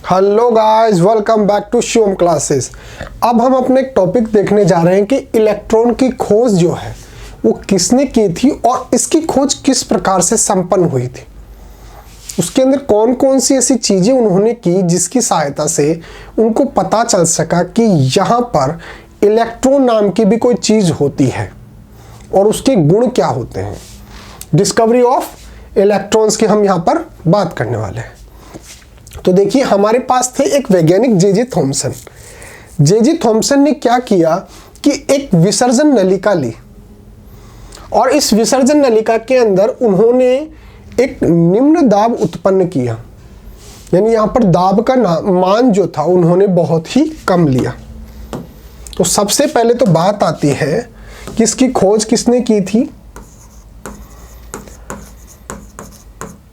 Hello guys, welcome back to Shivam classes. अब हम अपने एक टॉपिक देखने जा रहे हैं कि इलेक्ट्रॉन की खोज जो है वो किसने की थी और इसकी खोज किस प्रकार से संपन्न हुई थी। उसके अंदर कौन कौन सी ऐसी चीज़ें उन्होंने की जिसकी सहायता से उनको पता चल सका कि यहाँ पर इलेक्ट्रॉन नाम की भी कोई चीज़ होती है और उसके गुण क्या होते हैं। डिस्कवरी ऑफ इलेक्ट्रॉन्स की हम यहाँ पर बात करने वाले हैं। तो देखिए, हमारे पास थे एक वैज्ञानिक जे जे थॉमसन ने क्या किया कि एक विसर्जन नलिका ली और इस विसर्जन नलिका के अंदर उन्होंने एक निम्न दाब उत्पन्न किया, यानी यहाँ पर दाब का मान जो था उन्होंने बहुत ही कम लिया। तो सबसे पहले तो बात आती है कि इसकी खोज किसने की थी।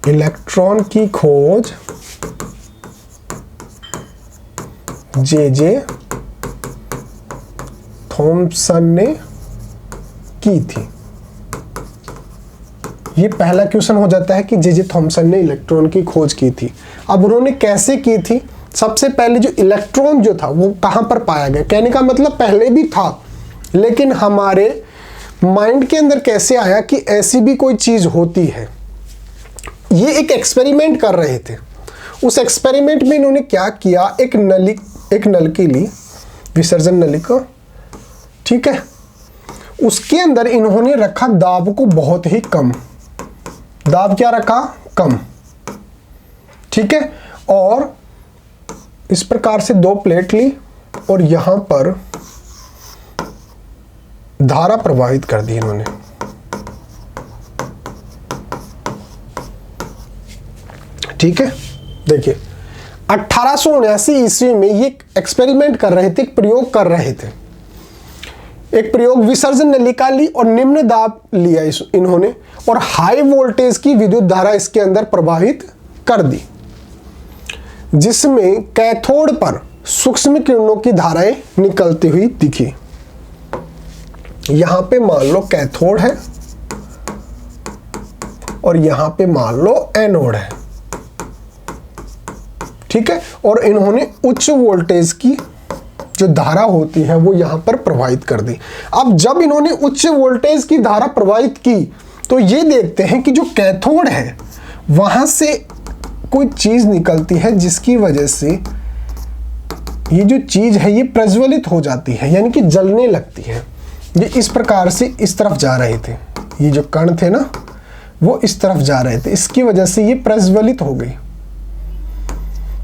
इलेक्ट्रॉन की खोज जे थॉमसन ने की थी। ये पहला क्वेश्चन हो जाता है कि जे थॉमसन ने इलेक्ट्रॉन की खोज की थी। अब उन्होंने कैसे की थी। सबसे पहले जो इलेक्ट्रॉन जो था वो कहां पर पाया गया, कहने का मतलब पहले भी था, लेकिन हमारे माइंड के अंदर कैसे आया कि ऐसी भी कोई चीज होती है। ये एक एक्सपेरिमेंट कर रहे थे। उस एक्सपेरिमेंट में इन्होंने क्या किया, एक नलकी ली, विसर्जन नलिका, ठीक है। उसके अंदर इन्होंने रखा दाब को बहुत ही कम। दाब क्या रखा, कम, ठीक है। और इस प्रकार से दो प्लेट ली और यहां पर धारा प्रवाहित कर दी इन्होंने। ठीक है, देखिए 1879 ईस्वी में ये एक्सपेरिमेंट कर रहे थे, एक प्रयोग कर रहे थे। एक प्रयोग, विसर्जन नलिका ली और निम्न दाब लिया इन्होंने और हाई वोल्टेज की विद्युत धारा इसके अंदर प्रवाहित कर दी, जिसमें कैथोड पर सूक्ष्म किरणों की धाराएं निकलती हुई दिखी। यहां पे मान लो कैथोड है और यहां पे मान लो एनोड है, ठीक है। और इन्होंने उच्च वोल्टेज की जो धारा होती है वो यहां पर प्रवाहित कर दी। अब जब इन्होंने उच्च वोल्टेज की धारा प्रवाहित की तो ये देखते हैं कि जो कैथोड है वहां से कोई चीज निकलती है, जिसकी वजह से ये जो चीज है ये प्रज्वलित हो जाती है, यानी कि जलने लगती है। ये इस प्रकार से इस तरफ जा रहे थे, ये जो कण थे ना वो इस तरफ जा रहे थे, इसकी वजह से ये प्रज्वलित हो गई,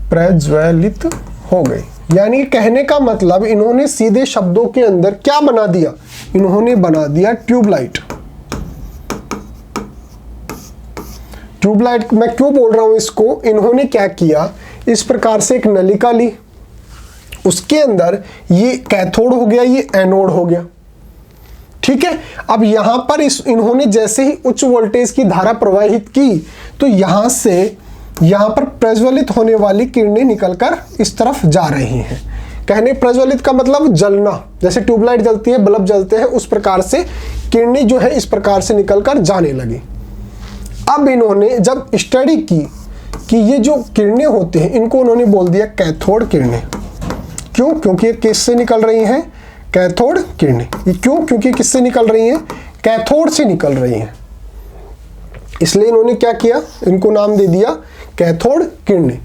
प्रज्वलित हो गई। यानी कहने का मतलब इन्होंने सीधे शब्दों के अंदर क्या बना दिया, इन्होंने बना दिया ट्यूबलाइट। ट्यूबलाइट मैं क्यों बोल रहा हूं इसको, इन्होंने क्या किया, इस प्रकार से एक नलिका ली, उसके अंदर ये कैथोड हो गया, ये एनोड हो गया, ठीक है। अब यहां पर इन्होंने जैसे ही उच्च वोल्टेज की धारा प्रवाहित की तो यहां से यहां पर प्रज्वलित होने वाली किरणें निकलकर इस तरफ जा रही हैं। कहने प्रज्वलित का मतलब जलना, जैसे ट्यूबलाइट जलती है, बल्ब जलते हैं, उस प्रकार से किरणें जो है इस प्रकार से निकलकर जाने लगी। अब इन्होंने जब स्टडी की कि ये जो किरणें होती हैं इनको उन्होंने बोल दिया कैथोड किरणें। क्यों? क्योंकि ये किससे निकल रही हैं, कैथोड किरणें। ये क्यों? क्योंकि किससे निकल रही हैं, कैथोड से निकल रही हैं, इसलिए इन्होंने क्या किया, इनको नाम दे दिया कैथोड किरणें।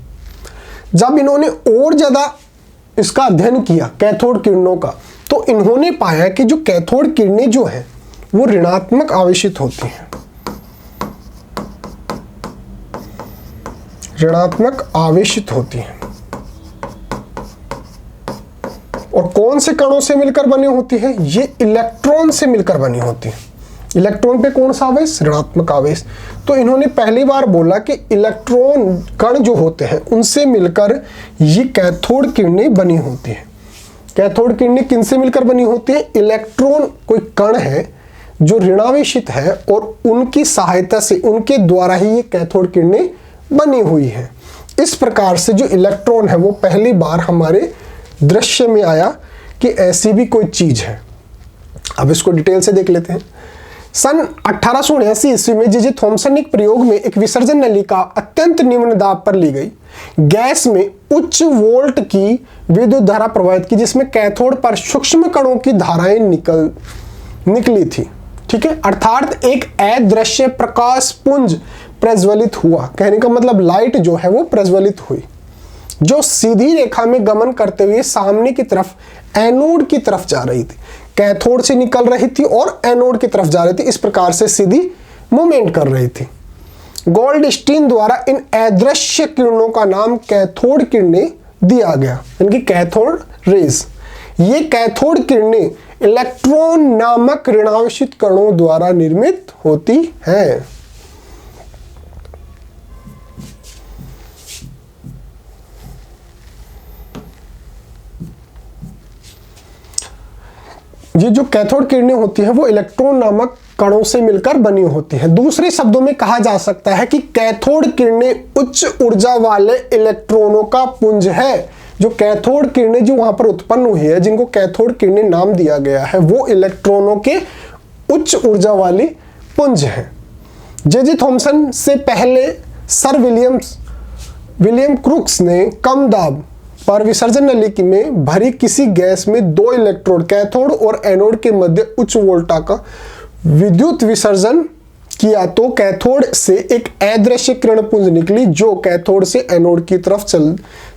जब इन्होंने और ज्यादा इसका अध्ययन किया कैथोड किरणों का, तो इन्होंने पाया कि जो कैथोड किरणें जो है वो ऋणात्मक आवेशित होती हैं, ऋणात्मक आवेशित होती हैं। और कौन से कणों से मिलकर बनी होती है, ये इलेक्ट्रॉन से मिलकर बनी होती है। इलेक्ट्रॉन पे कौन सा आवेश, ऋणात्मक आवेश। तो इन्होंने पहली बार बोला कि इलेक्ट्रॉन कण जो होते हैं उनसे मिलकर ये कैथोड किरणें बनी होती हैं। कैथोड किरणें किनसे मिलकर बनी होती है, इलेक्ट्रॉन कोई कण है जो ऋणावेशित है और उनकी सहायता से, उनके द्वारा ही ये कैथोड किरणें बनी हुई है। इस प्रकार से जो इलेक्ट्रॉन है वो पहली बार हमारे दृश्य में आया कि ऐसी भी कोई चीज है। अब इसको डिटेल से देख लेते हैं। सन 1879 ईस्वी में जे थॉमसन ने एक प्रयोग में एक विसर्जन नलिका अत्यंत निम्न दाब पर ली गई गैस में उच्च वोल्ट की विद्युत धारा प्रवाहित की, जिसमें कैथोड पर सूक्ष्म कणों की धाराएं निकली थी। ठीक है, अर्थात एक अदृश्य प्रकाश पुंज प्रज्वलित हुआ। कहने का मतलब लाइट जो है वो प्रज्वलित हुई, जो सीधी रेखा में गमन करते हुए सामने की तरफ एनोड की तरफ जा रही थी। कैथोड से निकल रही थी और एनोड की तरफ जा रही थी, इस प्रकार से सीधी मूवमेंट कर रही थी। गोल्डस्टीन द्वारा इन अदृश्य किरणों का नाम कैथोड किरणें दिया गया, इनकी कैथोड रेज। ये कैथोड किरणें इलेक्ट्रॉन नामक ऋणावेशित कणों द्वारा निर्मित होती हैं। ये जो कैथोड किरणें होती हैं वो इलेक्ट्रॉन नामक कणों से मिलकर बनी होती हैं। दूसरे शब्दों में कहा जा सकता है कि कैथोड किरणें उच्च ऊर्जा वाले इलेक्ट्रॉनों का पुंज है। जो कैथोड किरणें जो वहां पर उत्पन्न हुई है, जिनको कैथोड किरणें नाम दिया गया है, वो इलेक्ट्रॉनों के उच्च ऊर्जा वाली पुंज हैं। जे थॉमसन से पहले सर विलियम क्रुक्स ने कम दाब पर विसर्जन नली में भरी किसी गैस में दो इलेक्ट्रोड कैथोड और एनोड के मध्य उच्च वोल्टा का विद्युत विसर्जन किया, तो कैथोड से एक अदृश्य किरण पुंज निकली जो कैथोड से एनोड की तरफ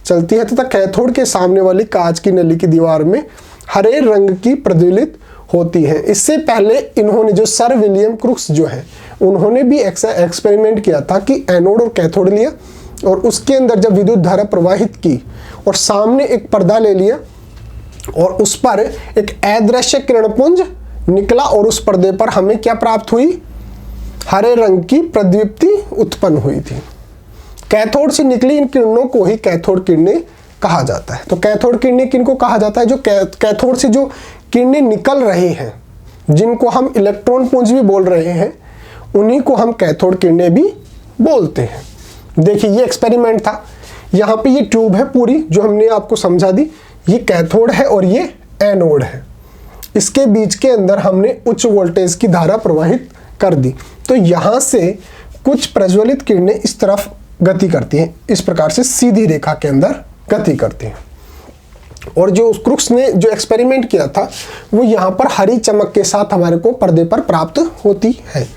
चलती है तथा कैथोड के सामने वाली कांच की नली की दीवार में हरे रंग की प्रज्वलित होती है। इससे पहले इन्होंने, जो सर विलियम क्रुक्स जो है, उन्होंने भी एक्सपेरिमेंट किया था कि एनोड और कैथोड लिया और उसके अंदर जब विद्युत धारा प्रवाहित की और सामने एक पर्दा ले लिया और उस पर एक अदृश्य किरणपुंज निकला और उस पर्दे पर हमें क्या प्राप्त हुई? हरे रंग की प्रदीप्ति उत्पन्न हुई थी। कैथोड से निकली इन किरणों को ही कैथोड किरणें कहा जाता है। तो कैथोड किरणें किनको कहा जाता है? जो कैथोड से जो किरणें निकल रही हैं, जिनको हम इलेक्ट्रॉन पुंज भी बोल रहे हैं, उन्हीं को हम कैथोड किरणें भी बोलते हैं। देखिए ये एक्सपेरिमेंट था, यहाँ पे ये ट्यूब है पूरी जो हमने आपको समझा दी, ये कैथोड है और ये एनोड है। इसके बीच के अंदर हमने उच्च वोल्टेज की धारा प्रवाहित कर दी, तो यहाँ से कुछ प्रज्वलित किरणें इस तरफ गति करती हैं, इस प्रकार से सीधी रेखा के अंदर गति करती हैं। और जो क्रुक्स ने जो एक्सपेरिमेंट किया था वो यहाँ पर हरी चमक के साथ हमारे को पर्दे पर प्राप्त होती है।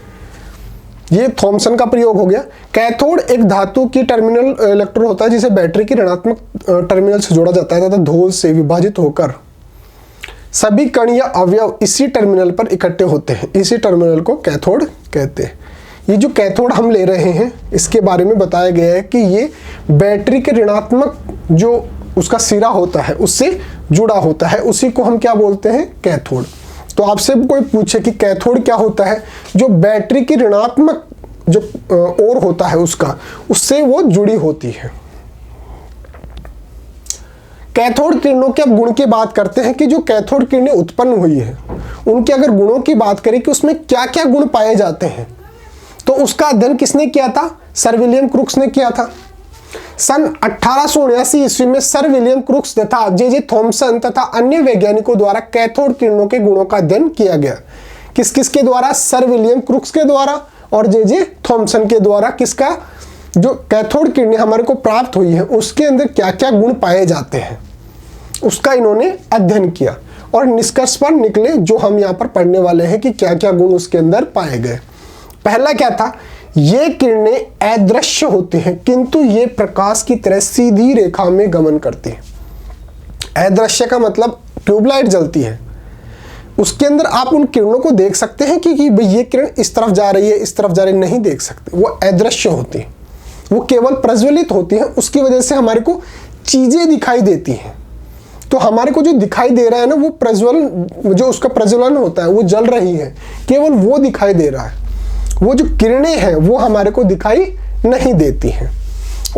ये थॉमसन का प्रयोग हो गया। कैथोड एक धातु की टर्मिनल इलेक्ट्रोड होता है जिसे बैटरी की ऋणात्मक टर्मिनल से जोड़ा जाता है तथा धूल से विभाजित होकर सभी कण या अवयव इसी टर्मिनल पर इकट्ठे होते हैं। इसी टर्मिनल को कैथोड कहते हैं। ये जो कैथोड हम ले रहे हैं इसके बारे में बताया गया है कि ये बैटरी के ऋणात्मक जो उसका सिरा होता है उससे जुड़ा होता है, उसी को हम क्या बोलते हैं? कैथोड। तो आपसे कोई पूछे कि कैथोड क्या होता है, जो बैटरी की ऋणात्मक जो ओर होता है उसका, उससे वो जुड़ी होती है। कैथोड किरणों के अब गुण की बात करते हैं कि जो कैथोड किरणें उत्पन्न हुई है उनके अगर गुणों की बात करें कि उसमें क्या क्या गुण पाए जाते हैं, तो उसका अध्ययन किसने किया था? सर विलियम क्रुक्स ने किया था। सन 1879 ईस्वी में सर विलियम क्रुक्स तथा जे थॉमसन तथा अन्य वैज्ञानिकों द्वारा कैथोड किरणों के गुणों का अध्ययन किया गया। किस किस के द्वारा? सर विलियम क्रुक्स के द्वारा और जे थॉमसन के द्वारा। किसका? जो कैथोड किरणें हमारे को प्राप्त हुई है उसके अंदर क्या क्या गुण पाए जाते हैं उसका इन्होंने अध्ययन किया और निष्कर्ष पर निकले जो हम यहाँ पर पढ़ने वाले हैं कि क्या क्या गुण उसके अंदर पाए गए। पहला क्या था? ये किरणें अदृश्य होती हैं किंतु ये प्रकाश की तरह सीधी रेखा में गमन करती हैं। अदृश्य का मतलब ट्यूबलाइट जलती है, उसके अंदर आप उन किरणों को देख सकते हैं कि भाई ये किरण इस तरफ जा रही है, इस तरफ जा रही है, नहीं देख सकते। वो अदृश्य होती है, वो केवल प्रज्वलित होती है। उसकी वजह से हमारे को चीजें दिखाई देती हैं। तो हमारे को जो दिखाई दे रहा है ना, वो प्रज्वलन, जो उसका प्रज्वलन होता है वो जल रही है, केवल वो दिखाई दे रहा है। वो जो किरणें हैं वो हमारे को दिखाई नहीं देती हैं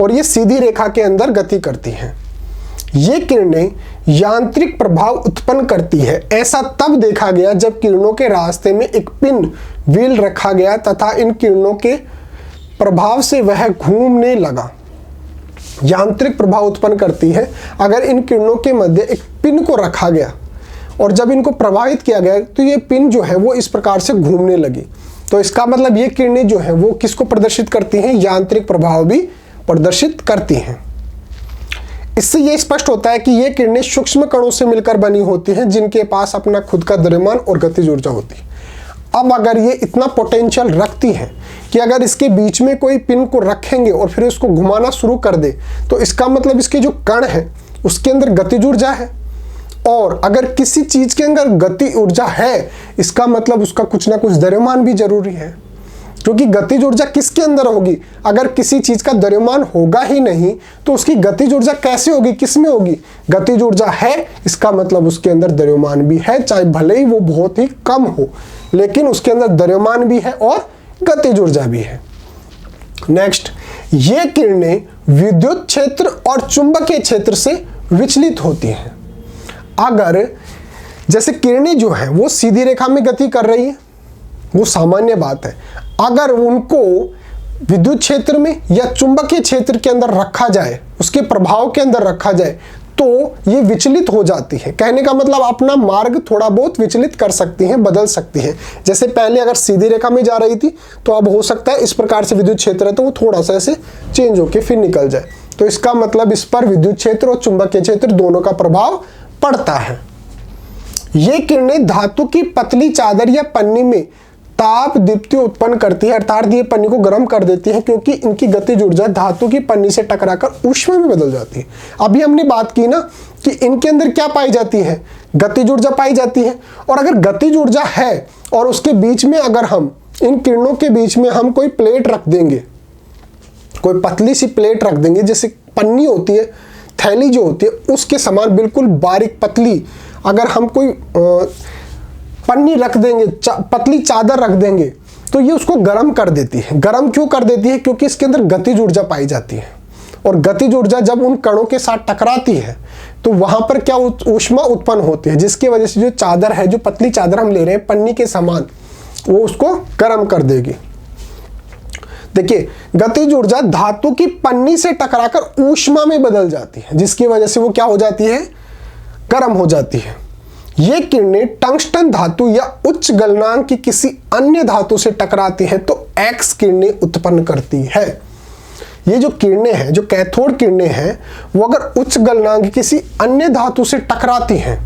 और ये सीधी रेखा के अंदर गति करती हैं। ये किरणें यांत्रिक प्रभाव उत्पन्न करती है। ऐसा तब देखा गया जब किरणों के रास्ते में एक पिन व्हील रखा गया तथा इन किरणों के प्रभाव से वह घूमने लगा। यांत्रिक प्रभाव उत्पन्न करती है अगर इन किरणों के मध्य एक पिन को रखा गया और जब इनको प्रवाहित किया गया तो ये पिन जो है वो इस प्रकार से घूमने लगी। तो इसका मतलब ये किरणें जो है वो किसको प्रदर्शित करती हैं? यांत्रिक प्रभाव भी प्रदर्शित करती हैं। इससे ये स्पष्ट होता है कि ये किरणें सूक्ष्म कणों से मिलकर बनी होती हैं जिनके पास अपना खुद का द्रव्यमान और गतिज ऊर्जा होती है। अब अगर ये इतना पोटेंशियल रखती है कि अगर इसके बीच में कोई पिन को रखेंगे और फिर उसको घुमाना शुरू कर दे, तो इसका मतलब इसके जो कण है उसके अंदर गतिज ऊर्जा है। और अगर किसी चीज के अंदर गति ऊर्जा है, इसका मतलब उसका कुछ ना कुछ द्रव्यमान भी जरूरी है, क्योंकि गतिज ऊर्जा किसके अंदर होगी? अगर किसी चीज का द्रव्यमान होगा ही नहीं तो उसकी गतिज ऊर्जा कैसे होगी, किसमें होगी? गतिज ऊर्जा है, इसका मतलब उसके अंदर द्रव्यमान भी है, चाहे भले ही वो बहुत ही कम हो, लेकिन उसके अंदर द्रव्यमान भी है और गतिज ऊर्जा भी है। नेक्स्ट, ये किरणें विद्युत क्षेत्र और चुंबकीय क्षेत्र से विचलित होती हैं। अगर जैसे किरणें जो है वो सीधी रेखा में गति कर रही है, वो सामान्य बात है। अगर उनको विद्युत क्षेत्र में या चुंबकीय क्षेत्र के अंदर रखा जाए, उसके प्रभाव के अंदर रखा जाए, तो ये विचलित हो जाती है। कहने का मतलब अपना मार्ग थोड़ा बहुत विचलित कर सकती हैं, बदल सकती हैं। जैसे पहले अगर सीधी रेखा में जा रही थी तो अब हो सकता है इस प्रकार से विद्युत क्षेत्र है तो वो थोड़ा सा ऐसे चेंज होके फिर निकल जाए। तो इसका मतलब इस पर विद्युत क्षेत्र और चुंबकीय क्षेत्र दोनों का प्रभाव पड़ता है। ये किरणें धातु की पतली चादर या पन्नी में ताप दीप्ति उत्पन्न करती है, अर्थात ये पन्नी को गर्म कर देती है, क्योंकि इनकी गतिज ऊर्जा धातु की पन्नी से टकराकर ऊष्मा में बदल जाती है। अभी हमने बात की ना कि इनके अंदर क्या पाई जाती है? गतिज ऊर्जा पाई जाती है। और अगर गतिज ऊर्जा है और उसके बीच में अगर हम इन किरणों के बीच में हम कोई प्लेट रख देंगे, कोई पतली सी प्लेट रख देंगे, जैसे पन्नी होती है, थैली जो होती है उसके समान बिल्कुल बारीक पतली अगर हम कोई पन्नी रख देंगे, पतली चादर रख देंगे, तो ये उसको गर्म कर देती है। गर्म क्यों कर देती है? क्योंकि इसके अंदर गतिज ऊर्जा पाई जाती है, और गतिज ऊर्जा जब उन कणों के साथ टकराती है तो वहां पर क्या ऊष्मा उत्पन्न होती है, जिसकी वजह से जो चादर है, जो पतली चादर हम ले रहे हैं पन्नी के समान, वो उसको गर्म कर देगी। देखिए, गतिज ऊर्जा धातु की पन्नी से टकराकर ऊष्मा में बदल जाती है, जिसकी वजह से वो क्या हो जाती है? गर्म हो जाती है। ये किरणें टंगस्टन धातु या उच्च गलनांक की किसी अन्य धातु से टकराती हैं तो एक्स किरणें उत्पन्न करती है। ये जो किरणें हैं, जो कैथोड किरणें हैं, वो अगर उच्च गलनांक किसी अन्य धातु से टकराती हैं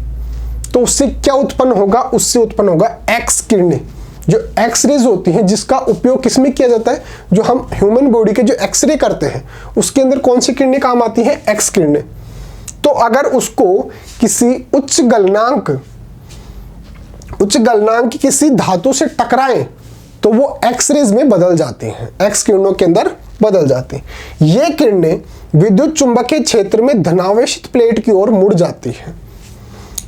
तो उससे क्या उत्पन्न होगा? उससे उत्पन्न होगा एक्स किरणें, जो एक्सरेज होती हैं, जिसका उपयोग किसमें किया जाता है? जो हम ह्यूमन बॉडी के जो एक्सरे करते हैं उसके अंदर कौन सी किरणें काम आती हैं? एक्स किरणें। तो अगर उसको किसी उच्च गलनांक की किसी धातु से टकराएं तो वो एक्सरेज में बदल जाती हैं, एक्स किरणों के अंदर बदल जाती हैं। ये किरणें विद्युत चुंबकीय क्षेत्र में धनावेशित प्लेट की ओर मुड़ जाती हैं।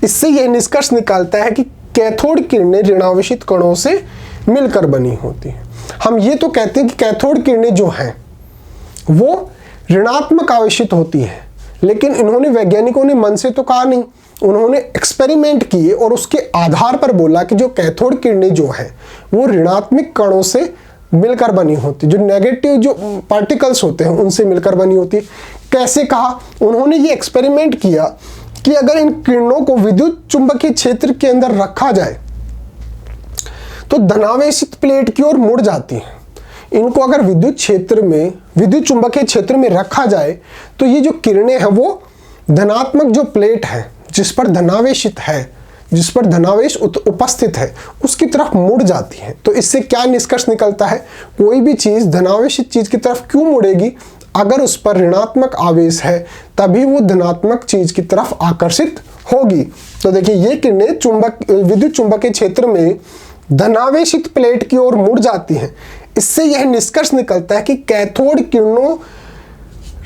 इससे यह निष्कर्ष निकालता है कि कैथोड किरणें ऋणावेशित कणों से मिलकर बनी होती हैं। हम ये तो कहते हैं कि कैथोड किरणें जो हैं वो ऋणात्मक आवेशित होती हैं, लेकिन इन्होंने, वैज्ञानिकों ने मन से तो कहा नहीं, उन्होंने एक्सपेरिमेंट किए और उसके आधार पर बोला कि जो कैथोड किरणें जो है वो ऋणात्मक कणों से मिलकर बनी होती, जो नेगेटिव जो पार्टिकल्स होते हैं उनसे मिलकर बनी होती। कैसे कहा? उन्होंने ये एक्सपेरिमेंट किया कि अगर इन किरणों को विद्युत चुंबकीय क्षेत्र के अंदर रखा जाए तो धनावेशित प्लेट की ओर मुड़ जाती है। इनको अगर विद्युत क्षेत्र में, विद्युत चुंबकीय क्षेत्र में रखा जाए तो ये जो किरणें हैं वो धनात्मक जो प्लेट है, जिस पर धनावेशित है, जिस पर धनावेश उपस्थित है, उसकी तरफ मुड़ जाती है। तो इससे क्या निष्कर्ष निकलता है? कोई भी चीज धनावेशित चीज की तरफ क्यों मुड़ेगी? अगर उस पर ऋणात्मक आवेश है तभी वो धनात्मक चीज की तरफ आकर्षित होगी। तो देखिए, ये किरणें विद्युत चुंबकीय क्षेत्र में धनावेशित प्लेट की ओर मुड़ जाती हैं। इससे यह निष्कर्ष निकलता है कि कैथोड किरणों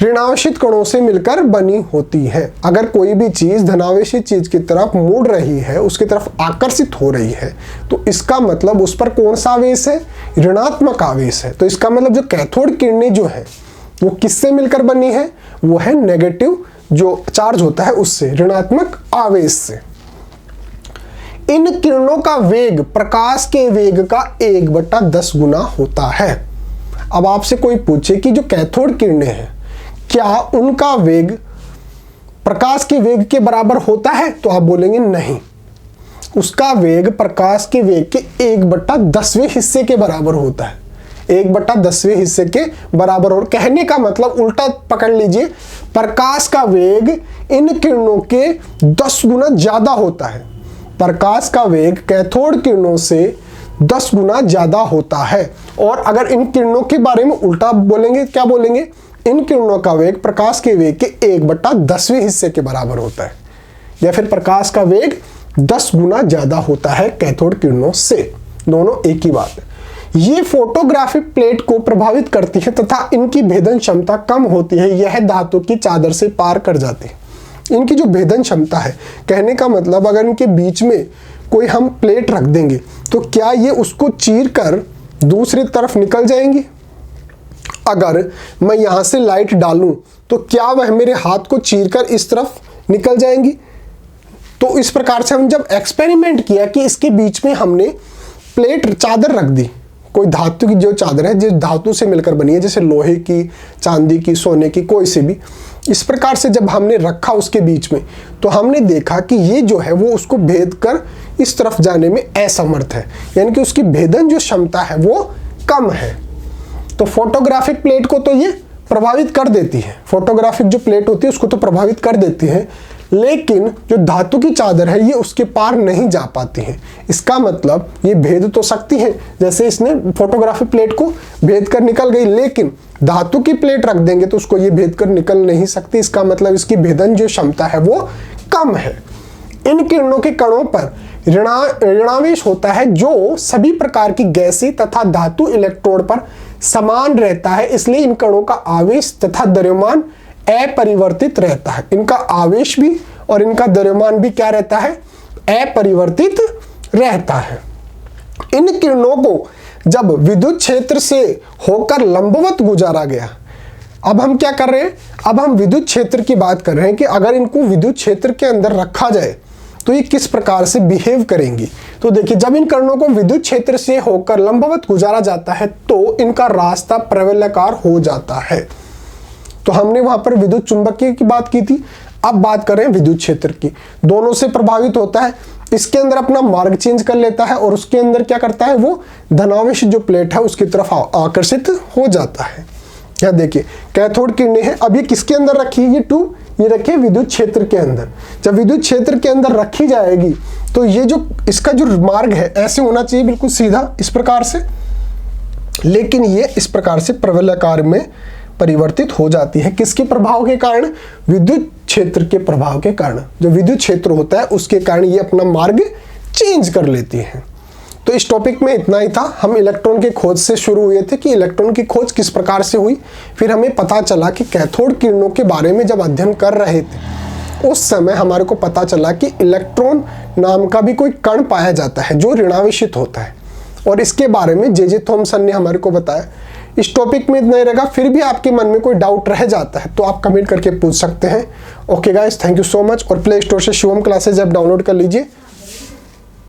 ऋणावेशित कणों से मिलकर बनी होती है। अगर कोई भी चीज धनावेशित चीज की तरफ मुड़ रही है, उसकी तरफ आकर्षित हो रही है, तो इसका मतलब उस पर कौन सा आवेश है? ऋणात्मक आवेश है। तो इसका मतलब जो कैथोड किरणें जो है वो किससे मिलकर बनी है? वो है नेगेटिव जो चार्ज होता है उससे, ऋणात्मक आवेश से। इन किरणों का वेग प्रकाश के वेग का 1/10 गुना होता है। अब आपसे कोई पूछे कि जो कैथोड किरणें हैं क्या उनका वेग प्रकाश के वेग के बराबर होता है? तो आप बोलेंगे नहीं, उसका वेग प्रकाश के वेग के 1/10वें हिस्से के बराबर होता है। 1/10वें हिस्से के बराबर। और कहने का मतलब उल्टा पकड़ लीजिए, प्रकाश का वेग इन किरणों के 10 गुना ज्यादा होता है। प्रकाश का वेग कैथोड किरणों से 10 गुना ज्यादा होता है। और अगर इन किरणों के बारे में उल्टा बोलेंगे, क्या बोलेंगे, इन किरणों का वेग प्रकाश के वेग के 1/10वें हिस्से के बराबर होता है, या फिर प्रकाश का वेग 10 गुना ज्यादा होता है कैथोड किरणों से। दोनों एक ही बात है। ये फोटोग्राफिक प्लेट को प्रभावित करती है तथा इनकी भेदन क्षमता कम होती है। यह धातु की चादर से पार कर जाती है। इनकी जो भेदन क्षमता है, कहने का मतलब अगर इनके बीच में कोई हम प्लेट रख देंगे तो क्या ये उसको चीर कर दूसरी तरफ निकल जाएंगी? अगर मैं यहां से लाइट डालूं तो क्या वह मेरे हाथ को चीरकर इस तरफ निकल जाएंगी? तो इस प्रकार से हम जब एक्सपेरिमेंट किया कि इसके बीच में हमने प्लेट चादर रख दी, कोई धातु की जो चादर है, जिस धातु से मिलकर बनी है, जैसे लोहे की, चांदी की, सोने की, कोई से भी, इस प्रकार से जब हमने रखा उसके बीच में, तो हमने देखा कि ये जो है वो उसको भेद कर इस तरफ जाने में असमर्थ है, यानी कि उसकी भेदन जो क्षमता है वो कम है। तो फोटोग्राफिक प्लेट को तो ये प्रभावित कर देती है, फोटोग्राफिक जो प्लेट होती है उसको तो प्रभावित कर देती है, लेकिन जो धातु की चादर है ये उसके पार नहीं जा पाती है। इसका मतलब ये भेद तो सकती है, जैसे इसने फोटोग्राफिक प्लेट को भेद कर निकल गई, लेकिन धातु की प्लेट रख देंगे तो उसको ये भेद कर निकल नहीं सकती। इसका मतलब इसकी भेदन जो क्षमता है वो कम है। इन किरणों के कणों पर ऋणावेश होता है जो सभी प्रकार की गैसें तथा धातु इलेक्ट्रोड पर समान रहता है, इसलिए इन कणों का आवेश तथा द्रव्यमान अपरिवर्तित रहता है। इनका आवेश भी और इनका द्रव्यमान भी क्या रहता है? अपरिवर्तित रहता है। इन किरणों को जब विद्युत क्षेत्र से होकर लंबवत गुजारा गया, अब हम क्या कर रहे हैं? अब हम विद्युत क्षेत्र की बात कर रहे हैं कि अगर इनको विद्युत क्षेत्र के अंदर रखा जाए तो ये किस प्रकार से बिहेव करेंगी। तो देखिए, जब इन किरणों को विद्युत क्षेत्र से होकर लंबवत गुजारा जाता है तो इनका रास्ता प्रवलयाकार हो जाता है। तो हमने वहां पर विद्युत चुंबकीय की बात की थी, अब बात कर रहे हैं विद्युत क्षेत्र की। दोनों से प्रभावित होता है, इसके अंदर अपना मार्ग चेंज कर लेता है और उसके अंदर क्या करता है, वो धनावेश जो प्लेट है उसकी तरफ आकर्षित हो जाता है। क्या देखिए, कैथोड किरणें हैं, अब ये किसके अंदर रखी है? ये टू ये रखिए विद्युत क्षेत्र के अंदर। जब विद्युत क्षेत्र के अंदर रखी जाएगी तो ये जो इसका जो मार्ग है ऐसे होना चाहिए, बिल्कुल सीधा इस प्रकार से, लेकिन ये इस प्रकार से प्रवलयाकार में परिवर्तित हो जाती है। किसके प्रभाव के कारण? विद्युत क्षेत्र के प्रभाव के कारण। जो विद्युत क्षेत्र होता है उसके कारण ये अपना मार्ग चेंज कर लेती है। तो इस टॉपिक में इतना ही था। हम इलेक्ट्रॉन के खोज से शुरू हुए थे कि इलेक्ट्रॉन की खोज किस प्रकार से हुई, फिर हमें पता चला कि कैथोड किरणों के बारे में जब अध्ययन कर रहे थे उस समय हमारे को पता चला कि इलेक्ट्रॉन नाम का भी कोई कण पाया जाता है जो ऋणावेशित होता है, और इसके बारे में जे थॉमसन ने हमारे को बताया। इस टॉपिक में इतना ही रहेगा। फिर भी आपके मन में कोई डाउट रह जाता है तो आप कमेंट करके पूछ सकते हैं। Okay guys, thank you so much. और प्ले स्टोर से शिवम क्लासेज ऐप डाउनलोड कर लीजिए।